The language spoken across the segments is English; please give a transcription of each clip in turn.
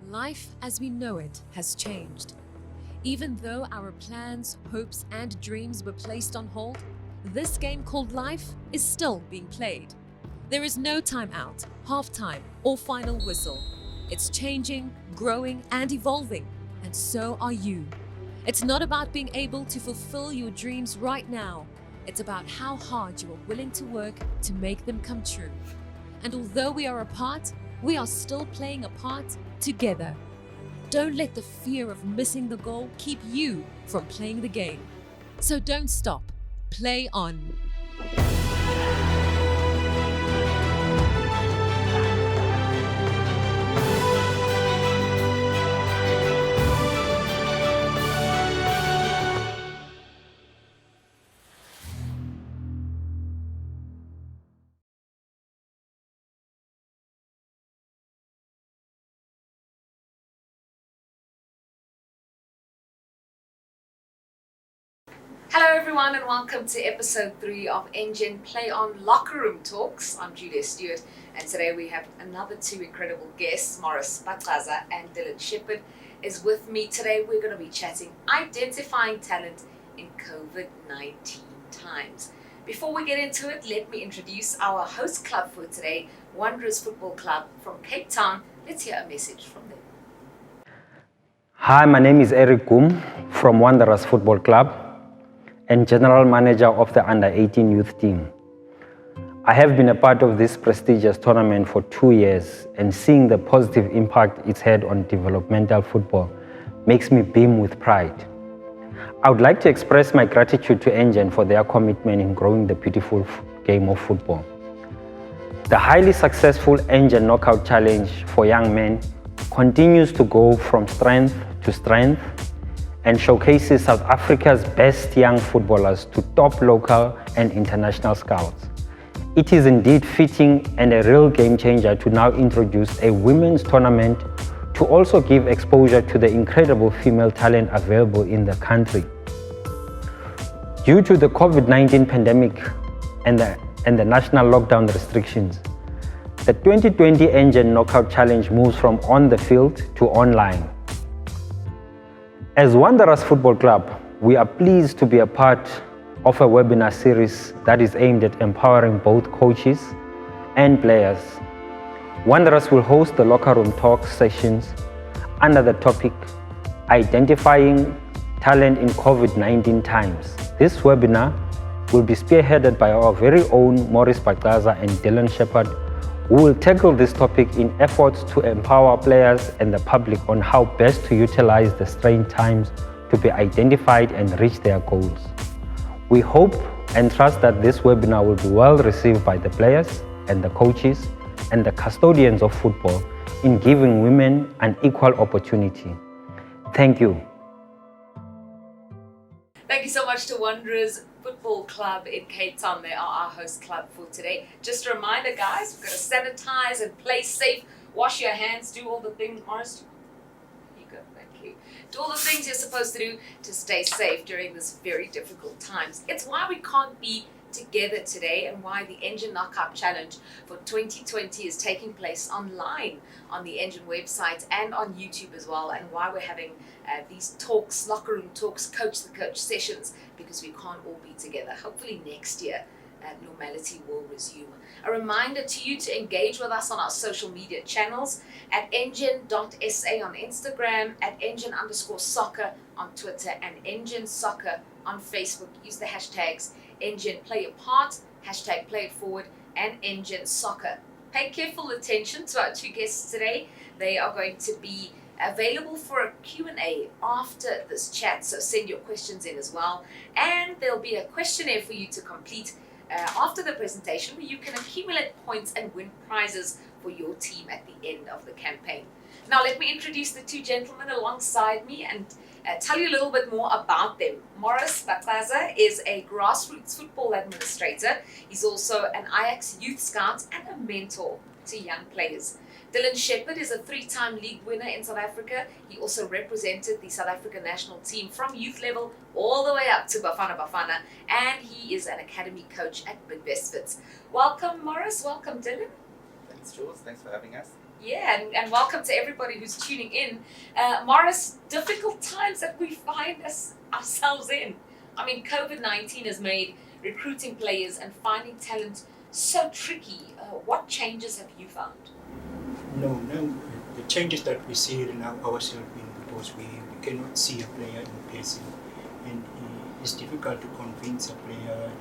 Life as we know it has changed. Even though our plans, hopes, and dreams were placed on hold, this game called life is still being played. There is no timeout, halftime, or final whistle. It's changing, growing, and evolving, and so are you. It's not about being able to fulfill your dreams right now. It's about how hard you are willing to work to make them come true. And although we are apart, we are still playing a part together. Don't let the fear of missing the goal keep you from playing the game. So don't stop. Play on. Hello everyone and welcome to episode 3 of Engen Play On Locker Room Talks. I'm Julia Stewart and today we have another two incredible guests. Bacaza and Dillon Sheppard is with me. Today we're going to be chatting identifying talent in COVID-19 times. Before we get into it, let me introduce our host club for today, Wanderers Football Club from Cape Town. Let's hear a message from them. Hi, my name is Eric Goom from Wanderers Football Club and General Manager of the Under-18 youth team. I have been a part of this prestigious tournament for 2 years, and seeing the positive impact it's had on developmental football makes me beam with pride. I would like to express my gratitude to Engen for their commitment in growing the beautiful game of football. The highly successful Engen Knockout Challenge for young men continues to go from strength to strength and showcases South Africa's best young footballers to top local and international scouts. It is indeed fitting and a real game changer to now introduce a women's tournament to also give exposure to the incredible female talent available in the country. Due to the COVID-19 pandemic and the national lockdown restrictions, the 2020 Engen Knockout Challenge moves from on the field to online. As Wanderers Football Club, we are pleased to be a part of a webinar series that is aimed at empowering both coaches and players. Wanderers will host the locker room talk sessions under the topic Identifying Talent in COVID-19 Times. This webinar will be spearheaded by our very own Bacaza and Dillon Sheppard, who will tackle this topic in efforts to empower players and the public on how best to utilize the strained times to be identified and reach their goals. We hope and trust that this webinar will be well received by the players and the coaches and the custodians of football in giving women an equal opportunity. Thank you. Thank you so much to Wanderers Football Club in Cape Town. They are our host club for today. Just a reminder, guys, we're going to sanitize and play safe. Wash your hands, do all the things. Morris, you go, thank you. Do all the things you're supposed to do to stay safe during this very difficult times. It's why we can't be together today and why the Engen Knockout Challenge for 2020 is taking place online on the Engen website and on YouTube as well, and why we're having these talks, locker room talks, coach the coach sessions, because we can't all be together. Hopefully next year normality will resume. A reminder to you to engage with us on our social media channels at engen.sa on Instagram, at engen_soccer on Twitter, and Engen Soccer on Facebook. Use the hashtags Engen Play Your Part, hashtag Play It Forward, and Engen Soccer. Pay careful attention to our two guests today. They are going to be available for a Q&A after this chat, so send your questions in as well. And there'll be a questionnaire for you to complete after the presentation, where you can accumulate points and win prizes for your team at the end of the campaign. Now let me introduce the two gentlemen alongside me and tell you a little bit more about them. Bacaza is a grassroots football administrator. He's also an Ajax youth scout and a mentor to young players. Dillon Sheppard is a 3-time league winner in South Africa. He also represented the South African national team from youth level all the way up to Bafana, and he is an academy coach at Big Westfits. Welcome, Morris. Welcome, Dillon. Thanks, Jules. Thanks for having us. Yeah, and welcome to everybody who's tuning in. Morris, difficult times that we find ourselves in. I mean, COVID-19 has made recruiting players and finding talent so tricky. What changes have you found? No, the changes that we see now ourselves in, because we cannot see a player in person, and it's difficult to convince a player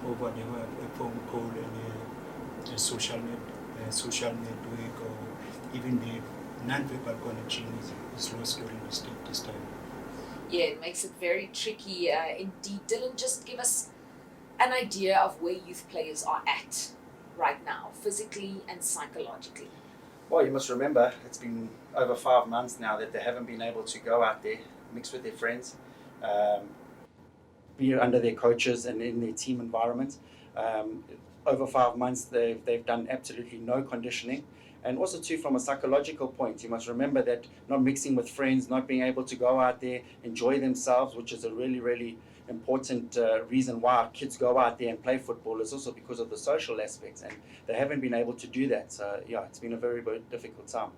over the phone call and the social network, or even the non-verbal connection is lost during this time. Yeah, it makes it very tricky indeed. Dillon, just give us an idea of where youth players are at right now, physically and psychologically. Well, you must remember, it's been over 5 months now that they haven't been able to go out there, mix with their friends, be under their coaches and in their team environment. Over 5 months, they've done absolutely no conditioning. And also too, from a psychological point, you must remember that not mixing with friends, not being able to go out there, enjoy themselves, which is a really, really important reason why kids go out there and play football, is also because of the social aspects, and they haven't been able to do that. So yeah, it's been a very, very difficult time.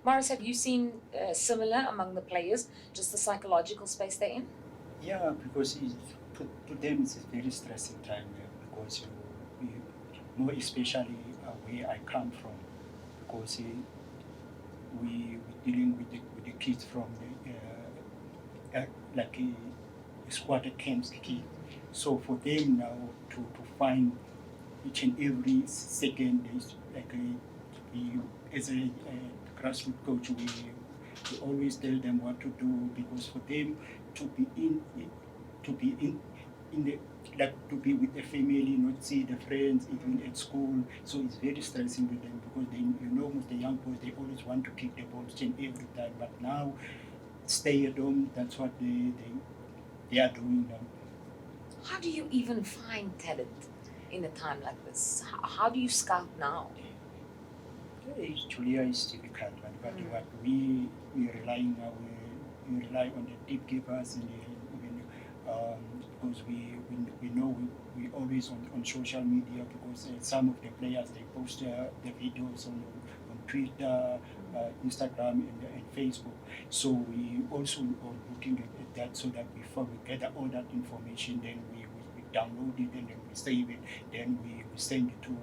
Morris, have you seen similar among the players, just the psychological space they're in? Yeah, because to them it's a very stressing time, because more especially where I come from, because we're dealing with the kids from the squatter camps kids. So for them now to find each and every second, is as a grassroots coach, we always tell them what to do, because for them to be in the, like, to be with the family, not see the friends even at school. So it's very stressing with them, because most the young boys, they always want to kick the ball each and every time. But now, stay at home. That's what they are doing now. How do you even find talent in a time like this? How do you scout now? Julia is difficult, but what we rely now, we rely on the deep keepers, and even because we know we always on social media, because some of the players, they post the videos on Twitter, Instagram, and Facebook. So we also are looking at that, so that before we gather all that information, then we download it, and then we save it, then we send it to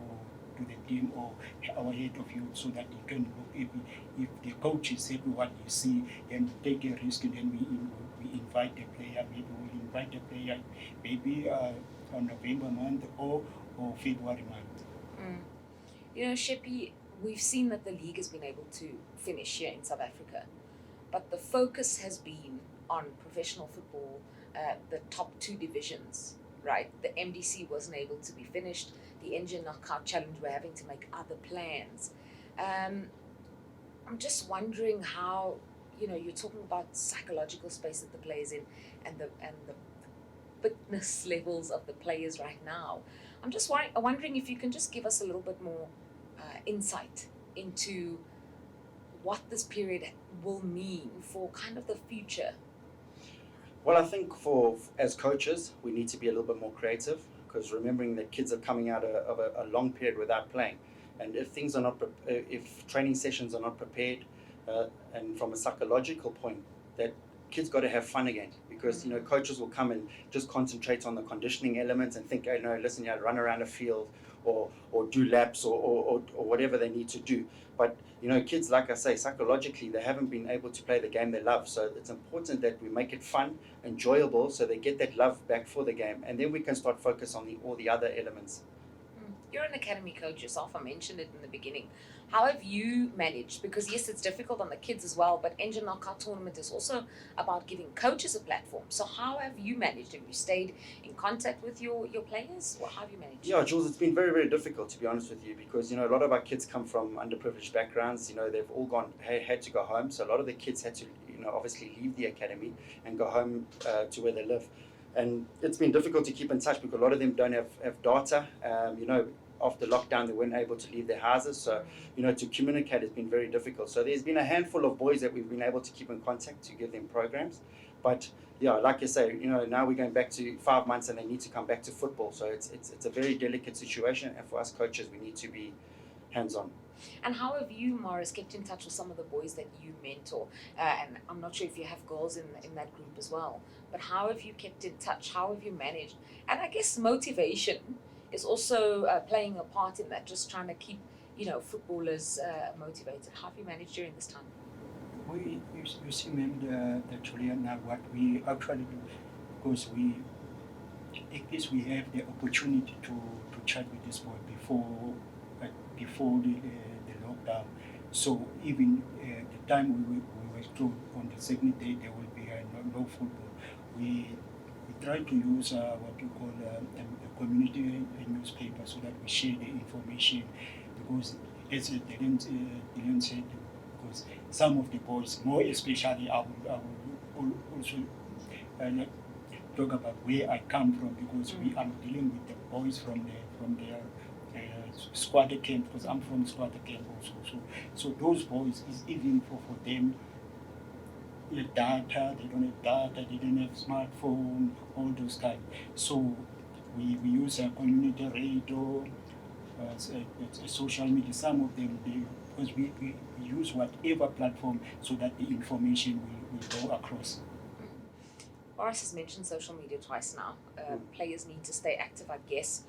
the team or our head of youth, so that you can look if the coach is happy what you see, then take a risk, and then we invite the player. Maybe we'll invite the player maybe on November month or February month. You know, Sheppy, we've seen that the league has been able to finish here in South Africa, but the focus has been on professional football, the top 2 divisions, right? The MDC wasn't able to be finished. The Engen Knockout Challenge, we're having to make other plans. I'm just wondering how, you're talking about psychological space that the players in, and the fitness levels of the players right now. I'm just wondering if you can just give us a little bit more insight into what this period will mean for kind of the future. Well, I think as coaches, we need to be a little bit more creative, because remembering that kids are coming out of a long period without playing, and if things are not, if training sessions are not prepared, and from a psychological point, that kids got to have fun again, because coaches will come and just concentrate on the conditioning elements and think, listen, run around a field or do laps or whatever they need to do. But kids, like I say, psychologically they haven't been able to play the game they love. So it's important that we make it fun, enjoyable, so they get that love back for the game, and then we can start focus on all the other elements. You're an academy coach yourself. I mentioned it in the beginning. How have you managed? Because yes, it's difficult on the kids as well, but Engen Knockout Tournament is also about giving coaches a platform. So how have you managed? Have you stayed in contact with your players, or how have you managed? Yeah, Jules, it's been very, very difficult, to be honest with you, because a lot of our kids come from underprivileged backgrounds. They've all had to go home. So a lot of the kids had to obviously leave the academy and go home to where they live. And it's been difficult to keep in touch, because a lot of them don't have data. After lockdown, they weren't able to leave their houses. So, to communicate has been very difficult. So there's been a handful of boys that we've been able to keep in contact to give them programs. But yeah, like you say, now we're going back to 5 months and they need to come back to football. So it's a very delicate situation. And for us coaches, we need to be hands-on. And how have you, Morris, kept in touch with some of the boys that you mentor? And I'm not sure if you have girls in that group as well, but how have you kept in touch? How have you managed? And I guess motivation is also playing a part in that, just trying to keep, footballers motivated. How have you managed during this time? You see, ma'am, the Julian, now what we actually do, because at least we have the opportunity to chat with this boy before the lockdown. So even the time we were told on the second day there will be no football, we try to use what you call a community newspaper so that we share the information, because as Dillon said, because some of the boys, more especially, I will also like talk about where I come from, because we are dealing with the boys from their squatter camp, because I'm from squatter camp also. So those boys is even for them. Data, they don't have data, they don't have smartphone, all those kind. So we use a community radio, social media. Some of them, because we use whatever platform so that the information will go across. Morris has mentioned social media twice now. Players need to stay active, I guess,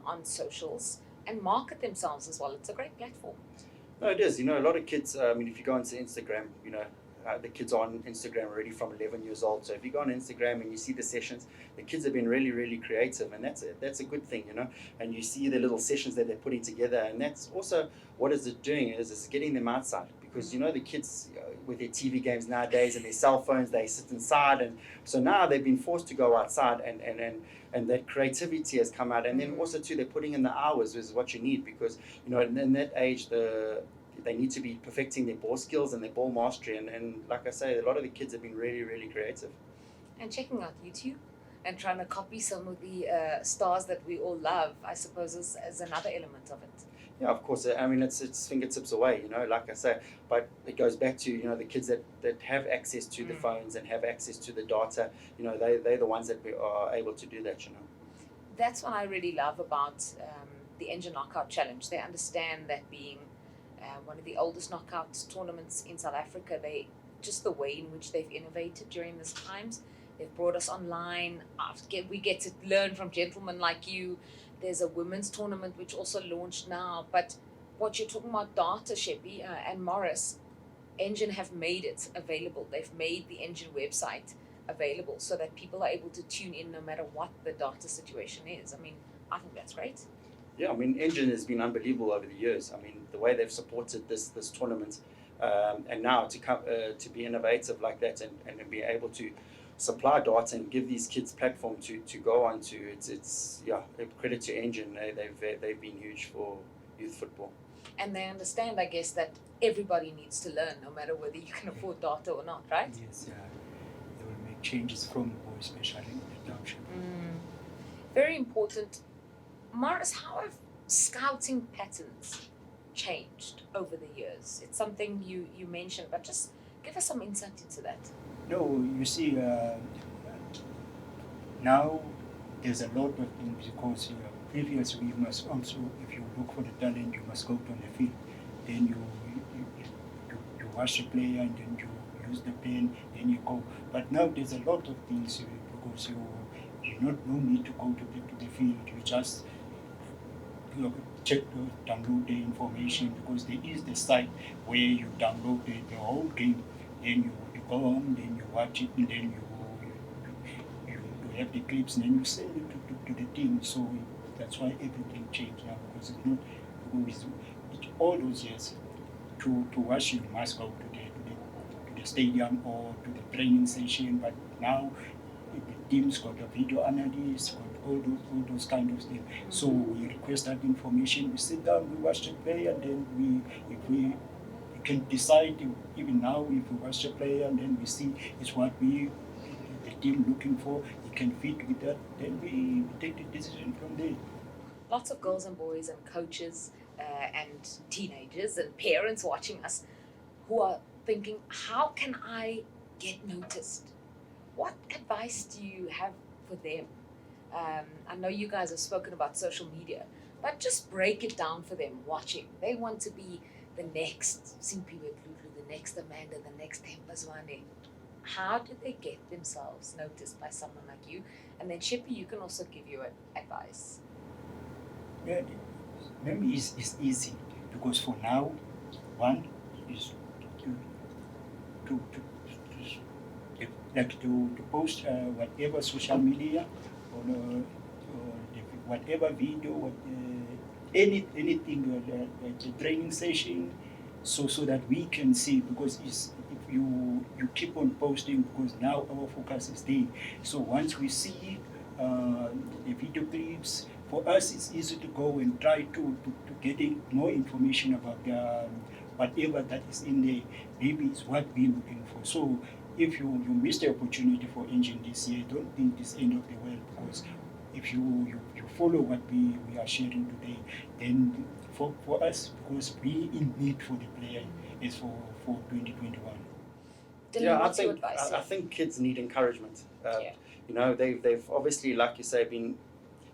on socials and market themselves as well. It's a great platform. No, it is. A lot of kids, if you go onto Instagram, the kids are on Instagram already from 11 years old. So if you go on Instagram and you see the sessions, the kids have been really, really creative, and that's a good thing, And you see the little sessions that they're putting together, and that's also what is it doing is getting them outside, because the kids with their TV games nowadays and their cell phones, they sit inside, and so now they've been forced to go outside, and that creativity has come out, and then also too they're putting in the hours is what you need, because in that age they need to be perfecting their ball skills and their ball mastery. And like I say, a lot of the kids have been really, really creative. And checking out YouTube and trying to copy some of the stars that we all love, I suppose, is another element of it. Yeah, of course. It's fingertips away, like I say. But it goes back to, the kids that have access to the phones and have access to the data, they're the ones that are able to do that, That's what I really love about the Engen Knockout Challenge. They understand that being one of the oldest knockout tournaments in South Africa, just the way in which they've innovated during these times. They've brought us online. We get to learn from gentlemen like you. There's a women's tournament which also launched now. But what you're talking about, data, Sheppy and Morris, Engen have made it available. They've made the Engen website available so that people are able to tune in no matter what the data situation is. I think that's great. Yeah, Engen has been unbelievable over the years. The way they've supported this tournament, and now to be innovative like that and be able to supply data and give these kids platform to go on to, it's credit to Engen. They've been huge for youth football. And they understand, I guess, that everybody needs to learn, no matter whether you can afford data or not, right? Yes, they will make changes from boys, especially in the township. Very important. Morris, how have scouting patterns changed over the years? It's something you mentioned, but just give us some insight into that. No, you see, now there's a lot of things, because previously we must also, if you look for the talent, you must go to the field. Then you watch the player, and then you use the pen, then you go. But now there's a lot of things, because you no need to go to the field. You just download the information, because there is the site where you download the whole game. Then you go home, then you watch it, and then you have the clips, and then you send it to the team. So that's why everything changed now, because it's not, because all those years to watch, you must go to the stadium or to the training session. But now the team's got a video analyst, got all those kind of things. So we request that information. We sit down, we watch the player, and then we can decide, even now, if we watch the player and then we see it's what the team looking for, he can fit with that, then we take the decision from there. Lots of girls and boys and coaches and teenagers and parents watching us who are thinking, how can I get noticed? What advice do you have for them? I know you guys have spoken about social media, but just break it down for them watching. They want to be the next Simpiwe Lulu, the next Amanda, the next Tempazwane. How do they get themselves noticed by someone like you? And then Sheppy, you can also give your advice. Yeah, maybe it's easy because for now, one is to post whatever social media or whatever video, anything, the training session, so that we can see, because if you keep on posting, because now our focus is there. So once we see the video clips, for us it's easy to go and try to get more information about whatever that is in there. Maybe it's what we're looking for. So if you miss the opportunity for Engen this year, don't think it's end of the world, because if you follow what we are sharing today, then for us, because we in need for the player is for 2021. Dillon, Yeah, what's your advice? I think kids need encouragement. Yeah. You know, they've obviously, like you say, been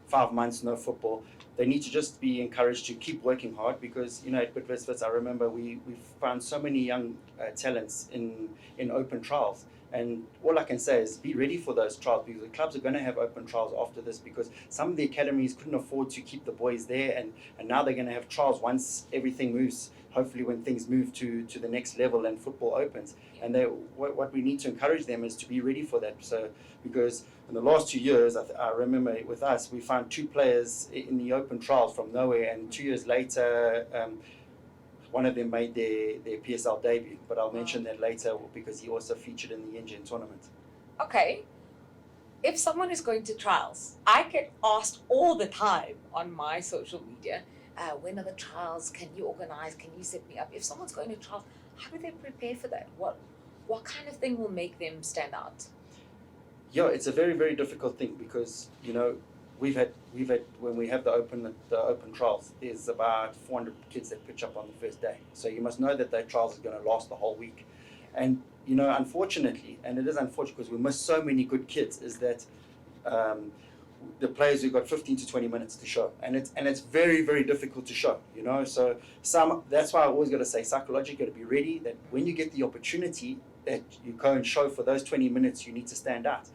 5 months no football. They need to just be encouraged to keep working hard, because, you know, at Bidvest, I remember we found so many young talents in open trials. And all I can say is be ready for those trials, because the clubs are going to have open trials after this, because some of the academies couldn't afford to keep the boys there, and now they're going to have trials once everything moves, hopefully when things move to the next level and football opens. And what we need to encourage them is to be ready for that. So, because in the last 2 years, I remember with us, we found 2 players in the open trials from nowhere, and 2 years later, one of them made their PSL debut. But I'll mention that later, because he also featured in the Engen tournament. Okay, if someone is going to trials, I get asked all the time on my social media, when are the trials? Can you organize? Can you set me up? If someone's going to trials, how do they prepare for that? What kind of thing will make them stand out? Yeah, it's a very, very difficult thing, because, you know, we've had when we have the open trials, there's about 400 kids that pitch up on the first day. So you must know that their trials are going to last the whole week. And, you know, unfortunately, and it is unfortunate because we miss so many good kids, is that the players who got 15 to 20 minutes to show, and it's very, very difficult to show, you know. So that's why I always got to say, psychologically, got to be ready that when you get the opportunity that you go and show for those 20 minutes, you need to stand out.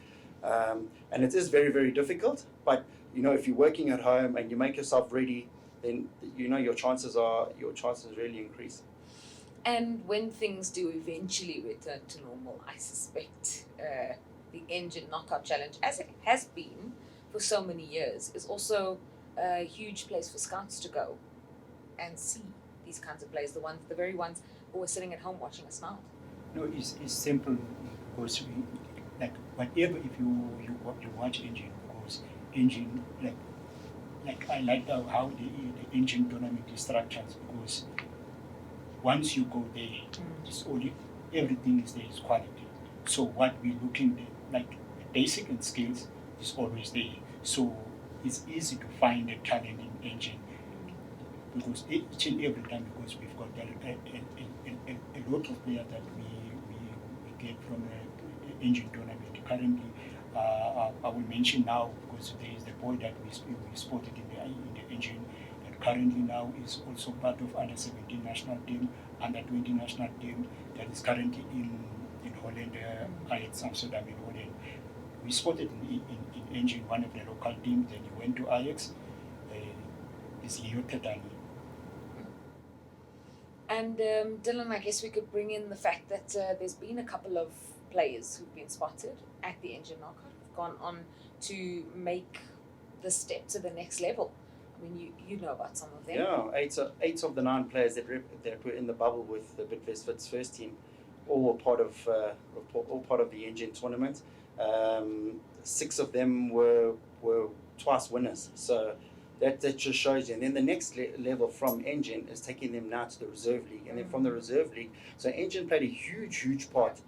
And it is very, very difficult, but, you know, if you're working at home and you make yourself ready, then, you know, your chances really increase. And when things do eventually return to normal, I suspect the Engen Knockout Challenge, as it has been for so many years, is also a huge place for scouts to go and see these kinds of players, the very ones who are sitting at home watching us now. No, it's simple, because like whatever, if you watch Engen, because Engen, like I like how the Engen tournament is structured, because once you go there, it's only everything is there, is quality. So what we're looking at, like the basic and skills, is always there. So it's easy to find a talent in Engen, because each and every time, because we've got a lot of players that we get from the Engen tournament. Currently, I will mention now, because there is the boy that we spotted in the Engen, that currently now is also part of under 17 national team, under 20 national team, that is currently in Holland, Ajax Amsterdam in Holland. We spotted in Engen one of the local teams, and he went to Ajax. Is Yotedani. And Dillon, I guess we could bring in the fact that there's been a couple of players who've been spotted at the Engen Knockout, who've gone on to make the step to the next level. I mean, you know about some of them. Yeah, 8 of the 9 players that were in the bubble with the Bidvest Fits first team, all were part of the Engen tournament. 6 of them were twice winners. So that just shows you. And then the next level from Engen is taking them now to the reserve league, and then from the reserve league. So Engen played a huge part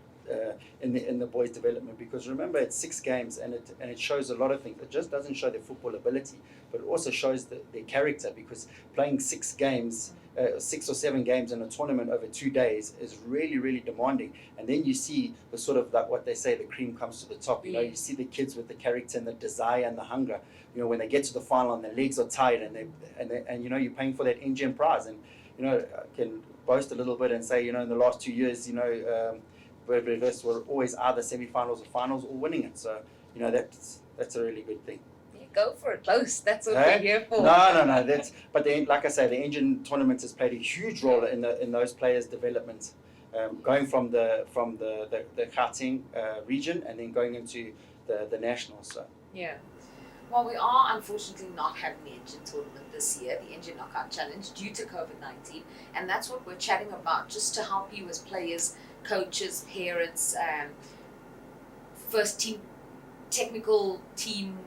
in the boys' development, because remember, it's 6 games, and it shows a lot of things. It just doesn't show their football ability, but it also shows their character, because playing 6 games 6 or 7 games in a tournament over 2 days is really, really demanding. And then you see the sort of that, what they say, the cream comes to the top. You know, you see the kids with the character and the desire and the hunger. You know, when they get to the final and their legs are tired and you know, you're paying for that Engen prize. And you know, I can boast a little bit and say, you know, in the last 2 years, you know, Burberry were always either semi-finals or finals or winning it. So you know, that's a really good thing. Go for it, boast. That's what we're here for. No. But like I say, the Engen tournament has played a huge role in those players' development, going from the Gauteng region and then going into the nationals. So. Yeah. Well, we are unfortunately not having the Engen tournament this year, the Engen Knockout Challenge, due to COVID-19, and that's what we're chatting about, just to help you as players, coaches, parents, first team, technical team,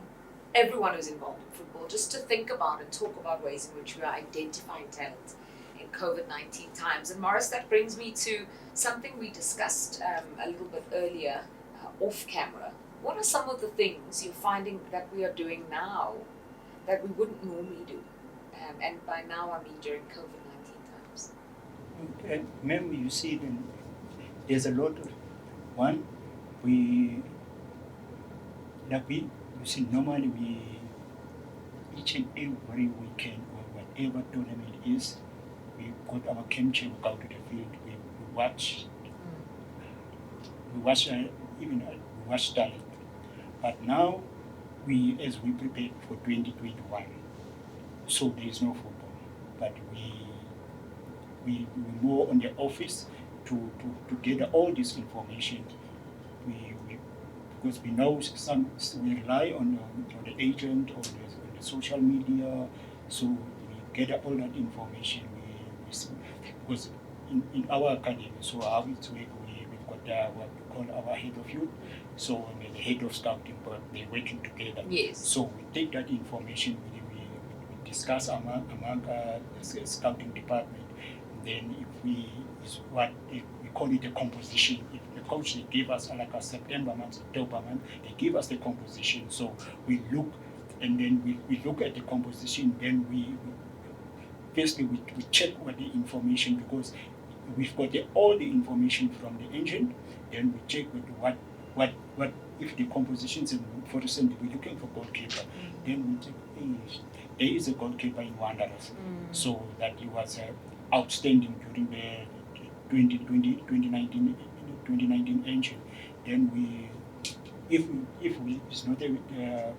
everyone who's involved in football, just to think about and talk about ways in which we are identifying talent in COVID-19 times. And Morris, that brings me to something we discussed a little bit earlier, off camera. What are some of the things you're finding that we are doing now that we wouldn't normally do? And by now I mean during COVID-19 times. Okay. Remember, you see, there's a lot of one. You see, normally each and every weekend or whatever tournament is, we got our camp chair, we go to the field, we watch. We watch talent. But now, as we prepare for 2021, so there is no football. But we more on the office to gather all this information. Because we know we rely on the agent, on the social media, so we gather all that information. Because in our academy, so how it's we've got what we call our head of youth, so and the head of scouting, but they're working together. Yes. So we take that information, we discuss among the scouting department. Then if we call it a composition. If the coach, they give us like a September month, October month, they give us the composition. So we look, and then we look at the composition. Then we check what the information, because we've got all the information from the engine. Then we check with what if the compositions. For example, we're looking for goalkeeper. Then we check. There is a goalkeeper in Wanderers, so that he was outstanding during the 2019 engine. Then if it's not a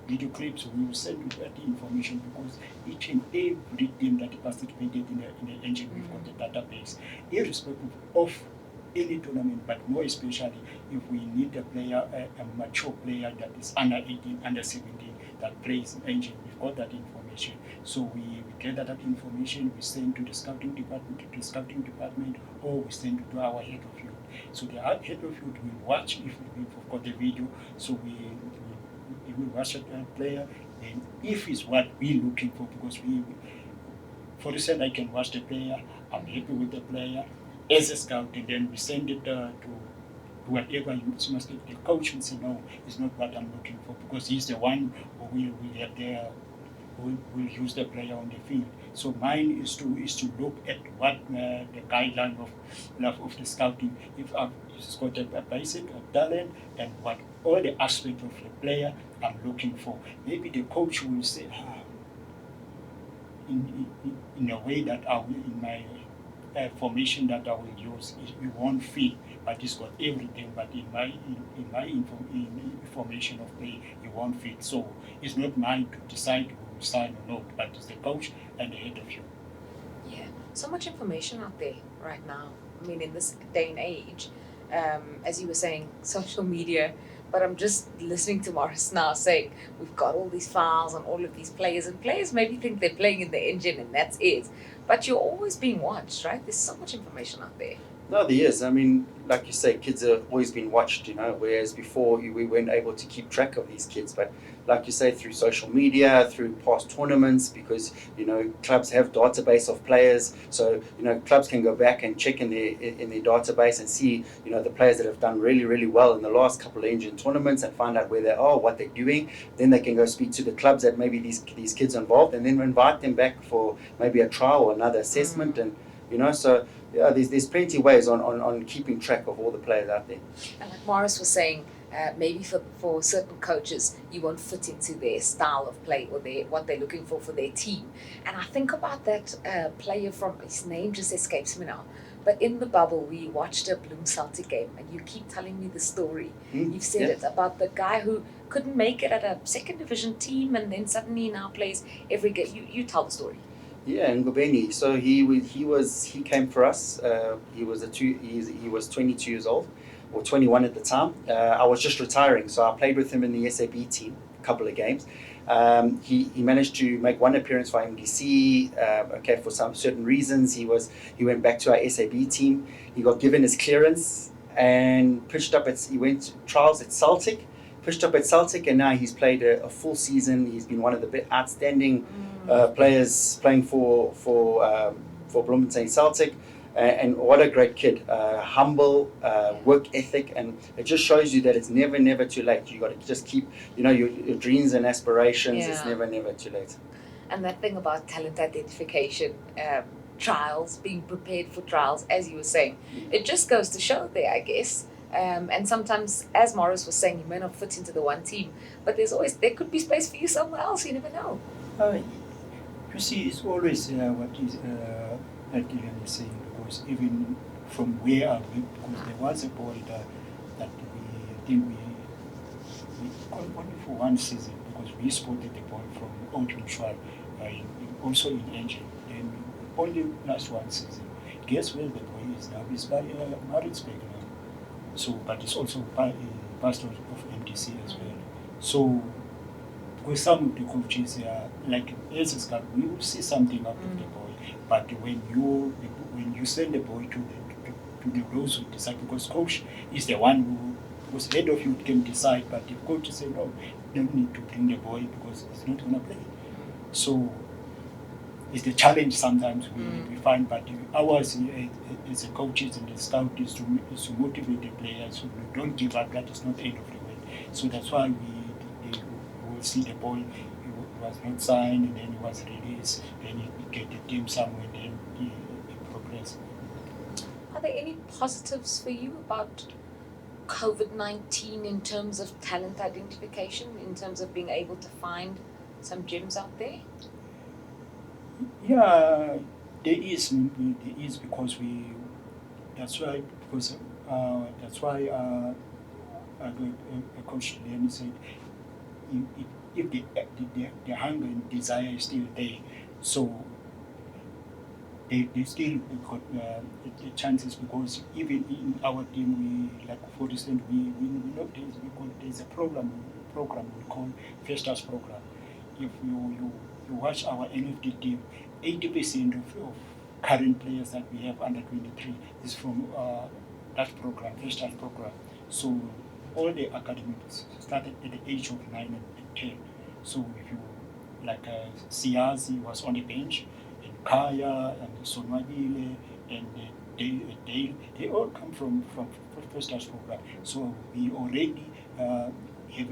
video clips, we will send you that information, because each and every team that participated in the engine, we've got the database, irrespective of any tournament, but more especially if we need a player, a mature player that is under 18, under 17, that plays in engine, we've got that information. So we gather that information, we send to the scouting department, or we send it to our head of youth. So the head of youth will watch if we've got the video. So we will watch that player, and if it's what we're looking for, because for example, I can watch the player, I'm happy with the player as a scout, and then we send it to whatever you must get. The coach will say, no, it's not what I'm looking for, because he's the one who will use the player on the field. So mine is to look at what the guideline of the scouting, if it's got a basic talent, and what all the aspects of the player I'm looking for. Maybe the coach will say, in a way that I will, in my formation that I will use, it won't fit, but it's got everything. But in my information of play, it won't fit. So it's not mine to decide who will sign or not, but it's the coach and the head of you. Yeah, so much information out there right now. I mean, in this day and age, as you were saying, social media. But I'm just listening to Morris now saying we've got all these files on all of these players, and players maybe think they're playing in the engine and that's it. But you're always being watched, right? There's so much information out there. No, there is. I mean, like you say, kids have always been watched, whereas before we weren't able to keep track of these kids. But like you say, through social media, through past tournaments, because, clubs have database of players. So, clubs can go back and check in their database and see, the players that have done really, really well in the last couple of Engen tournaments and find out where they are, what they're doing. Then they can go speak to the clubs that maybe these kids are involved and then invite them back for maybe a trial or another assessment. And, so yeah, there's plenty of ways on keeping track of all the players out there. And like Morris was saying, maybe for certain coaches, you won't fit into their style of play or what they're looking for their team. And I think about that player from, his name just escapes me now, but in the bubble, we watched a Bloem Celtic game, and you keep telling me the story. You've said it about the guy who couldn't make it at a second division team, and then suddenly now plays every game. You tell the story. Yeah, Ngobeni. So he came for us. He was 22 years old, or 21 at the time. I was just retiring, so I played with him in the SAB team a couple of games. He managed to make one appearance for MDC. For some certain reasons, he went back to our SAB team. He got given his clearance and he went to trials at Celtic. Pushed up at Celtic, and now he's played a full season. He's been one of the outstanding players playing for Bloemfontein Celtic, and what a great kid! Humble, work ethic, and it just shows you that it's never too late. You got to just keep, your dreams and aspirations. Yeah. It's never too late. And that thing about talent identification, trials, being prepared for trials, as you were saying, it just goes to show there, I guess. And sometimes, as Morris was saying, you may not fit into the one team, but there could be space for you somewhere else. You never know. You see, it's always what is that Dillon is saying, because even from where I went, because there was a boy that we only for one season, because we spotted the boy from Oudtshoorn, also in Engen. Then only last one season. Guess where the boy is now? He's by Maritzburg now. So, but it's also pastor of MDC as well. So, with some of the coaches, like as a scout, we will see something out of the boy. But when you send the boy to those who decide, because coach is the one who was head of you can decide, but if coach say no, you don't need to bring the boy because he's not gonna play. So it's the challenge sometimes we find, but ours as a coaches and the scout is to motivate the players, so we don't give up. That is not the end of the world. So that's why we will see the boy. He was not signed, and then he was released. Then he get the team somewhere, then he progressed. Are there any positives for you about COVID-19 in terms of talent identification, in terms of being able to find some gems out there? Yeah, there is because that's why Coach Dillon said if the hunger and desire is still there, so they still got the chances, because even in our team, for instance, we know there's a program we call Festas program. If you watch our NFD team, 80% of current players that we have under 23 is from that program, Festas program. So all the academies started at the age of 9 and 10. So if you Siazi was on the bench, and Kaya and Sonwabile and Dale, they all come from Festas program. So we already have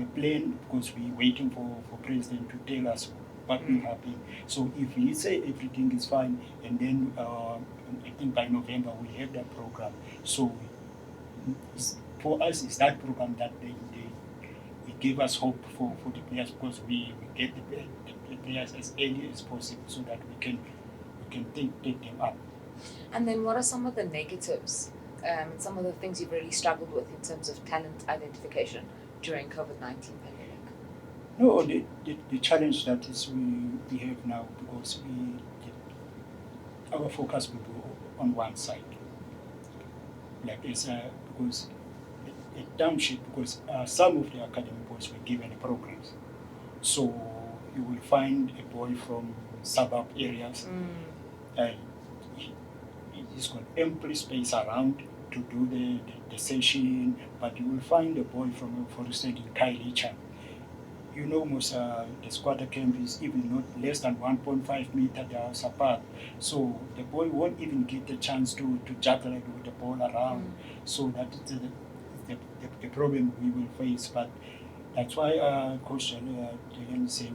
a plan, because we're waiting for President to tell us what will happen. So if he say everything is fine, and then I think by November we have that program. So for us, it's that program that they gave us hope for the players, because we get the players as early as possible, so that we can take them up. And then what are some of the negatives, some of the things you've really struggled with in terms of talent identification during COVID-19 pandemic? No, the challenge that is we have now, because our focus will be on one side. Because a township, because some of the academy boys were given programs. So you will find a boy from suburb areas, he's got ample space around to do the session, but you will find a boy from, for instance, in Kylie Chan. You know, most the squatter camp is even not less than 1.5 meters apart. So the boy won't even get the chance to juggle it with the ball around. So that is the problem we will face. But that's why Coach Dillon say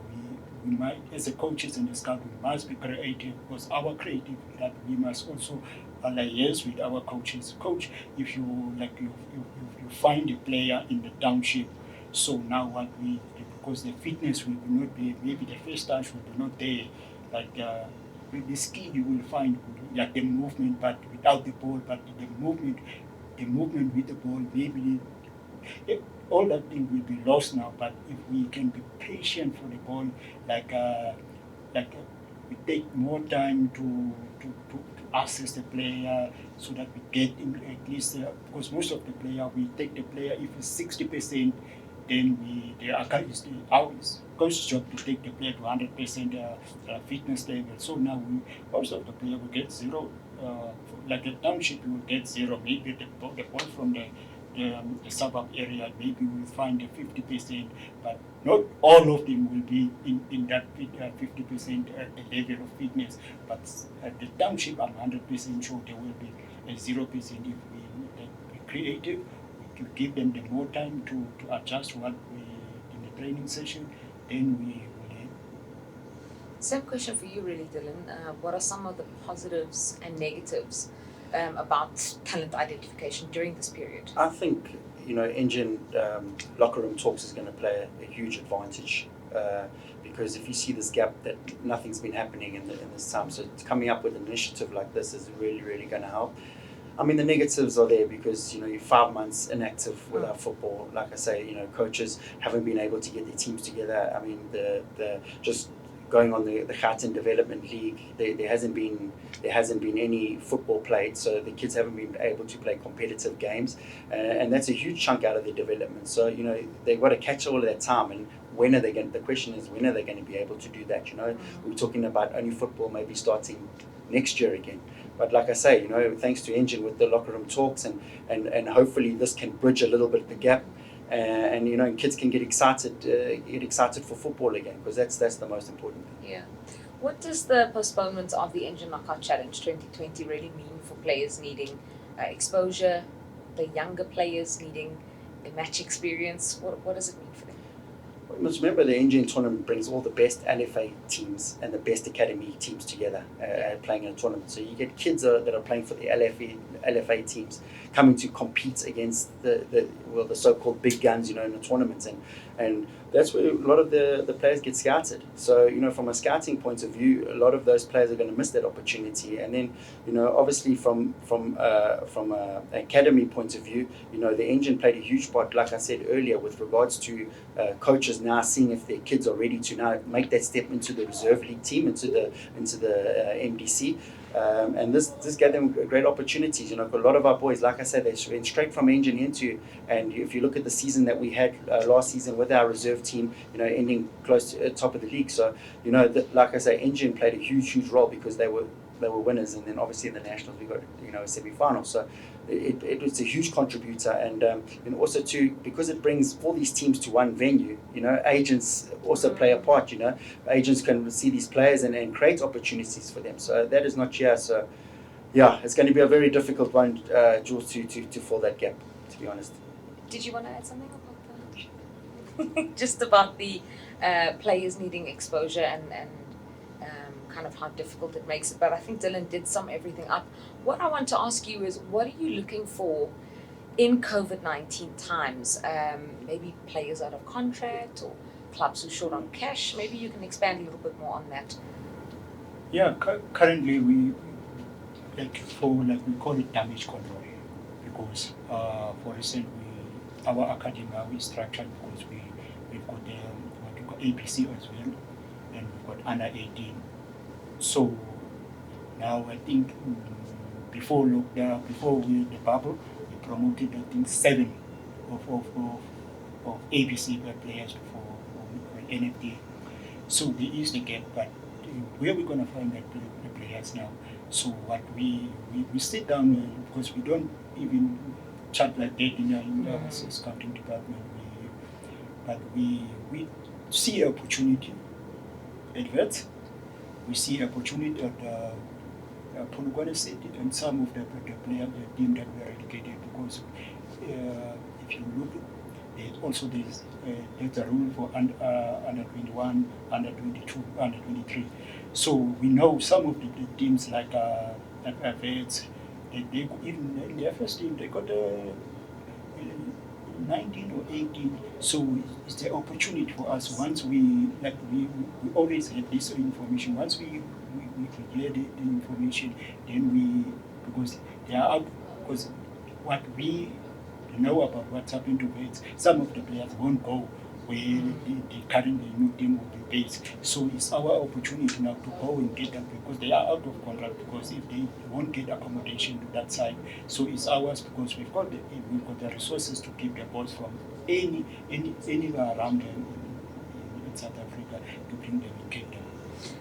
we might, as a coaches and the scout, we must be creative, because our creative that we must also liaise with our coaches. Coach, if you you find a player in the township, so now what we, because the fitness will not be, maybe the first touch will be not there, like with the skill you will find like the movement, but without the ball, but the movement with the ball, maybe all that thing will be lost now. But if we can be patient for the ball, we take more time to assess the player, so that we get him at least, because most of the player, we take the player, if it's 60%, then it's ours coach's job to take the player to 100% fitness level. So now most of the player will get zero, like the township will get zero, maybe the ball from the suburb area, maybe we'll find a 50%, but not all of them will be in that 50% level of fitness. But at the township, I'm 100% sure there will be a 0% if we be creative, to give them the more time to adjust what we in the training session, then we will. Same question for you, really, Dillon. What are some of the positives and negatives about talent identification during this period? I think, Engen locker room talks is going to play a huge advantage, because if you see this gap that nothing's been happening in this time, so coming up with an initiative like this is really, really going to help. I mean, the negatives are there because, you're 5 months inactive without football. Like I say, coaches haven't been able to get their teams together. I mean, the just going on the Gauteng Development League, there hasn't been any football played, so the kids haven't been able to play competitive games, and that's a huge chunk out of their development. So they've got to catch all of that time, and when are they going? The question is, when are they going to be able to do that? We're talking about only football maybe starting next year again. But like I say, thanks to Engen with the locker room talks, and hopefully this can bridge a little bit the gap. And kids can get excited for football again, because that's the most important thing. Yeah. What does the postponement of the Engen Knockout Challenge 2020 really mean for players needing exposure, the younger players needing a match experience? What does it mean for them? You must remember the Engen tournament brings all the best LFA teams and the best academy teams together playing in a tournament. So you get kids that are playing for the LFA teams coming to compete against the so-called big guns, in the tournaments, and that's where a lot of the players get scouted. So from a scouting point of view, a lot of those players are going to miss that opportunity. And then obviously from a academy point of view, the Engen played a huge part, like I said earlier, with regards to coaches now seeing if their kids are ready to now make that step into the reserve league team, into the MDC. And this gave them great opportunities. A lot of our boys, like I said, they went straight from Engen into, and if you look at the season that we had last season with our reserve team, ending close to top of the league. So, like I say, Engen played a huge role because they were winners, and then obviously in the nationals we got a semi-final. So it was a huge contributor, and also too, because it brings all these teams to one venue. Agents also play a part. Agents can see these players and create opportunities for them. So that is not here. So yeah, it's going to be a very difficult one, Jules, to fill that gap, to be honest. Did you want to add something about that? Just about the players needing exposure and kind of how difficult it makes it. But I think Dillon did sum everything up. What I want to ask you is, what are you looking for in COVID-19 times? Maybe players out of contract or clubs who are short on cash. Maybe you can expand a little bit more on that. Yeah, currently we call it damage control, because for instance our academy is structured because we've got what we call APC as well, and we've got under 18. So now I think before the bubble, we promoted I think 7 of APC players for NFT. So there is the gap, but where are we going to find the players now? So what we sit down because we don't even chat like that in our scouting department. But we see opportunity at Wits. We see opportunity at Polokwane City and some of the players, the team that were relegated because if you look, there's a rule for under 21, under 22, under 23. So we know some of the teams like Vets, they even in their first team they got 19 or 18. So it's the opportunity for us. Once we always have this information. Once we clear the information, then because they are out, because what we know about what's happened to Vets, some of the players won't go where the current new team will be based. So it's our opportunity now to go and get them because they are out of contract, because if they won't get accommodation to that side, so it's ours because we've got the resources to keep the boys from anywhere around them in South Africa to bring them in Cape Town.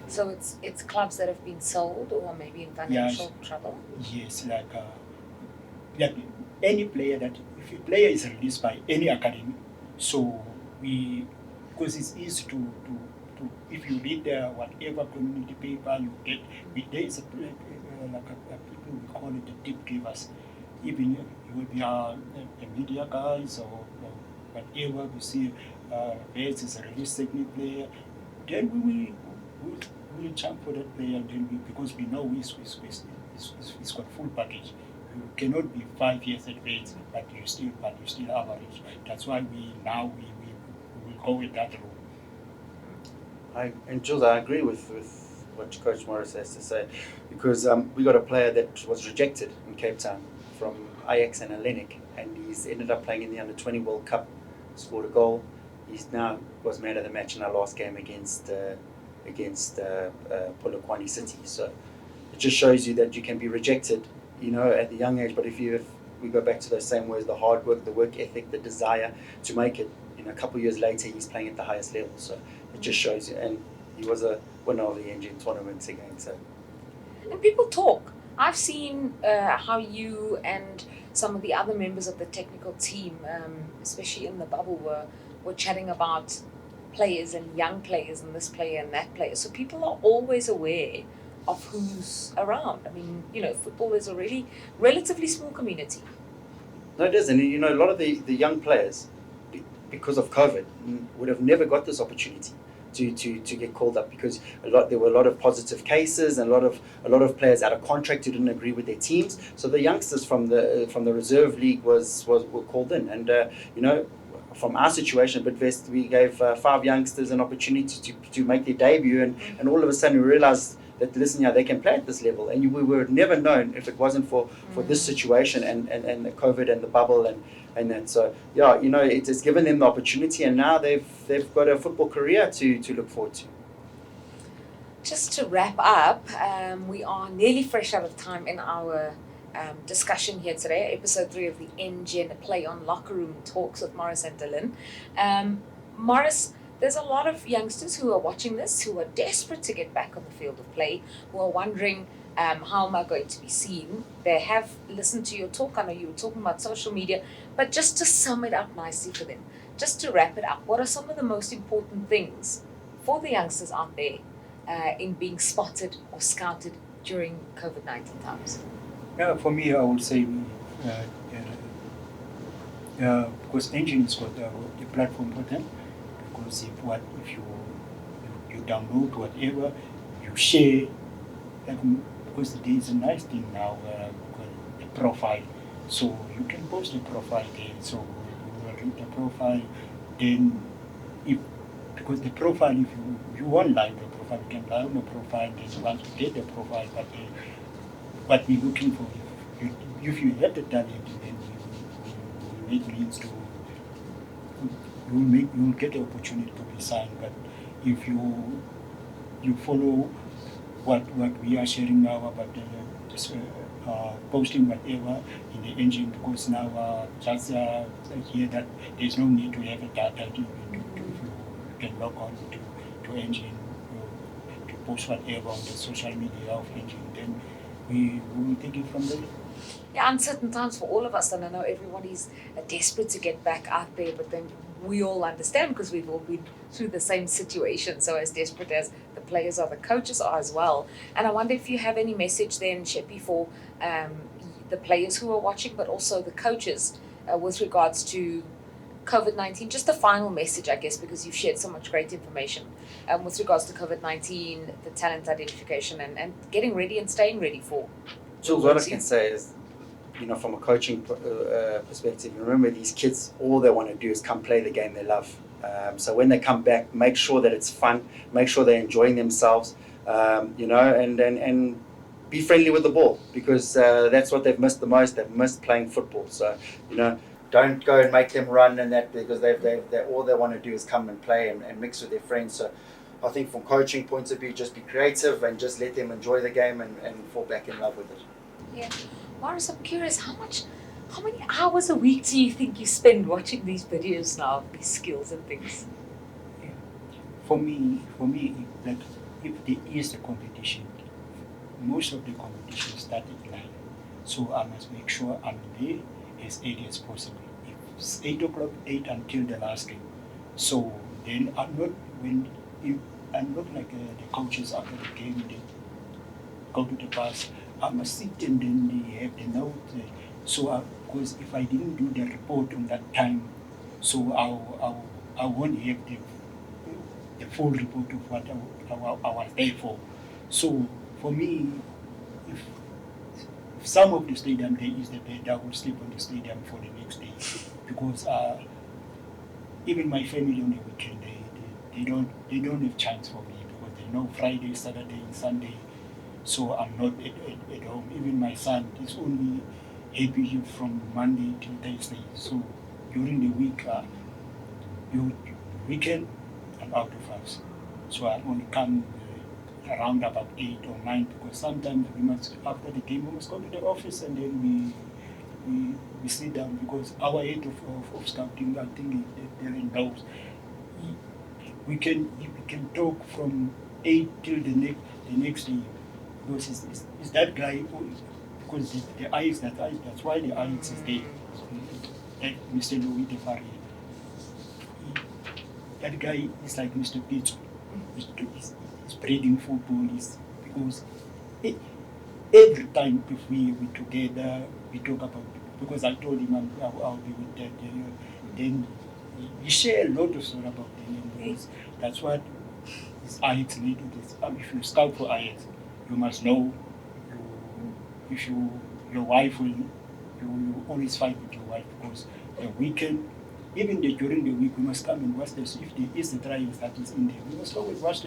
So it's clubs that have been sold or maybe in financial trouble? Yes, like any player that, if a player is released by any academy, so because it's easy to if you read whatever community paper you get, there is people we call it the tip givers. Even it will be the media guys or whatever we see, Vets is a released technique player, then we will jump for that player, then because we know he's got full package. You cannot be 5 years at Vets, but you still average. That's why we will go with that rule. Jules, I agree with what Coach Morris has to say, because we got a player that was rejected in Cape Town from Ajax and Hellenic, and he's ended up playing in the Under-20 World Cup, scored a goal. He's now was man of the match in our last game against Polokwane City. So it just shows you that you can be rejected, at the young age. But if we go back to those same words, the hard work, the work ethic, the desire to make it, a couple of years later, he's playing at the highest level. So it just shows you. And he was a winner of the Engen tournament again. So. And people talk. I've seen how you and some of the other members of the technical team, especially in the bubble, were chatting about players and young players and this player and that player. So people are always aware of who's around. I mean, football is a really relatively small community. No, it is. And, a lot of the young players, because of COVID, would have never got this opportunity to get called up, because there were a lot of positive cases and a lot of players out of contract who didn't agree with their teams. So the youngsters from the reserve league were called in, and from our situation at Bidvest, we gave 5 youngsters an opportunity to make their debut, and all of a sudden we realized that, listen, they can play at this level, and we would have never known if it wasn't for this situation and the COVID and the bubble and that. So it has given them the opportunity, and now they've got a football career to look forward to. Just to wrap up, we are nearly fresh out of time in our discussion here today, episode 3 of the Engen Play On Locker Room Talks with Morris and Dillon. Morris, there's a lot of youngsters who are watching this, who are desperate to get back on the field of play, who are wondering, how am I going to be seen? They have listened to your talk. I know you were talking about social media, but just to sum it up nicely for them, just to wrap it up, what are some of the most important things for the youngsters out there in being spotted or scouted during COVID-19 times? Yeah, for me, I would say because Engen has got the platform for them. Because if you download whatever, you share, because there is a nice thing now, the profile. So you can post the profile there. So you will read the profile. Then, because the profile, if you want live the profile, you can download the profile. Then once you get the profile, but what we're looking for, if you have the talent, then you make means to. You will get the opportunity to be signed. But if you follow what we are sharing now about posting whatever in the Engen, because now just here that there's no need to have a data. You can log on to Engen to post whatever on the social media of Engen, then we will take it from there. Yeah, uncertain times for all of us, and I know everybody's desperate to get back out there, but then we all understand because we've all been through the same situation. So as desperate as the players are, the coaches are as well. And I wonder if you have any message then, Sheppy, for the players who are watching, but also the coaches with regards to COVID-19. Just a final message, I guess, because you've shared so much great information with regards to COVID-19, the talent identification, and getting ready and staying ready for. Jules, what I can say is, from a coaching perspective, remember these kids, all they want to do is come play the game they love. So when they come back, make sure that it's fun, make sure they're enjoying themselves, and be friendly with the ball, because that's what they've missed the most. They've missed playing football. So, don't go and make them run and that, because they all they want to do is come and play and mix with their friends. So I think from coaching point of view, just be creative and just let them enjoy the game and fall back in love with it. Yeah. Morris, I'm curious, how many hours a week do you think you spend watching these videos now of these skills and things? Yeah. For me, like, if there is a competition, most of the competition started live. So I must make sure I'm there as early as possible. If it's 8 o'clock, 8 until the last game. So then I'm not like the coaches after the game, they go to the bus. I must sit and then they have the note. So because if I didn't do the report on that time, so I won't have the full report of what I was there for. So for me, if some of the stadium there is the bed, I will sleep on the stadium for the next day, because even my family on the weekend they don't have chance for me, because they know Friday, Saturday, and Sunday. So I'm not at home. Even my son is only happy from Monday to Thursday. So during the week, weekend, I'm out of house. So I only come around about 8 or 9, because sometimes after the game we must go to the office and then we sit down, because our head of scouting, I think they're in those. We can talk from 8 till the next day. Because it's that guy, because the eyes, that's why the eyes is there. Like Mr. Louis Defari. That guy is like Mr. Pizzo. He's breeding football, because every time if we together, we talk about, because I told him I'll be with that, then he share a lot of stories about them, because that's what his Ajax need. If you scout for Ajax, you must know your wife you always fight with your wife, because the weekend, even during the week, we must come and watch this. If there is the trials that is in there, we must always watch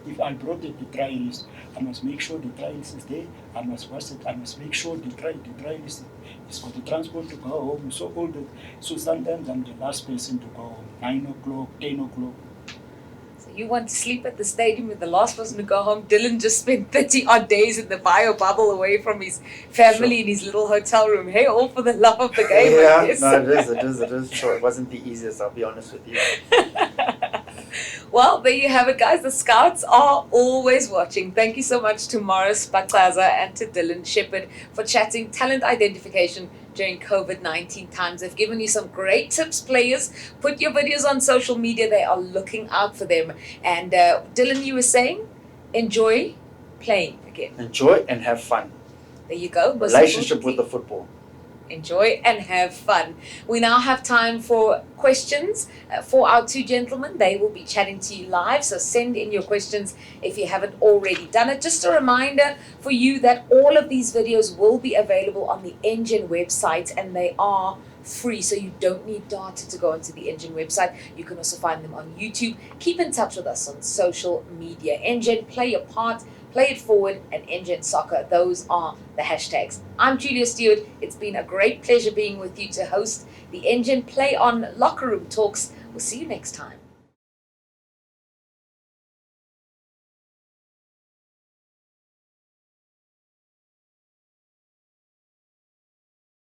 if I brought the trialist, I must make sure the trialist is there. I must watch it. I must make sure the trialist is got the transport to go home. So sometimes I'm the last person to go home, 9 o'clock, 10 o'clock. You want to sleep at the stadium with the last person to go home. Dillon just spent 30 odd days in the bio bubble away from his family in his little hotel room. Hey, all for the love of the game, I guess. No, it is. Sure, it wasn't the easiest, I'll be honest with you. Well, there you have it, guys. The scouts are always watching. Thank you so much to Morris, Bacaza, and to Dillon Sheppard for chatting talent identification during COVID-19 times. They've given you some great tips, players. Put your videos on social media. They are looking out for them. And Dillon, you were saying, enjoy playing again. Enjoy and have fun. There you go. Relationship with the football. Enjoy and have fun. We now have time for questions for our two gentlemen. They will be chatting to you live, so send in your questions if you haven't already done it. Just a reminder for you that all of these videos will be available on the Engen website, and they are free, so you don't need data to go onto the Engen website. You can also find them on YouTube. Keep in touch with us on social media. Engen, play your part. Play it forward, and Engen Soccer. Those are the hashtags. I'm Julia Stewart. It's been a great pleasure being with you to host the Engen Play On Locker Room Talks. We'll see you next time.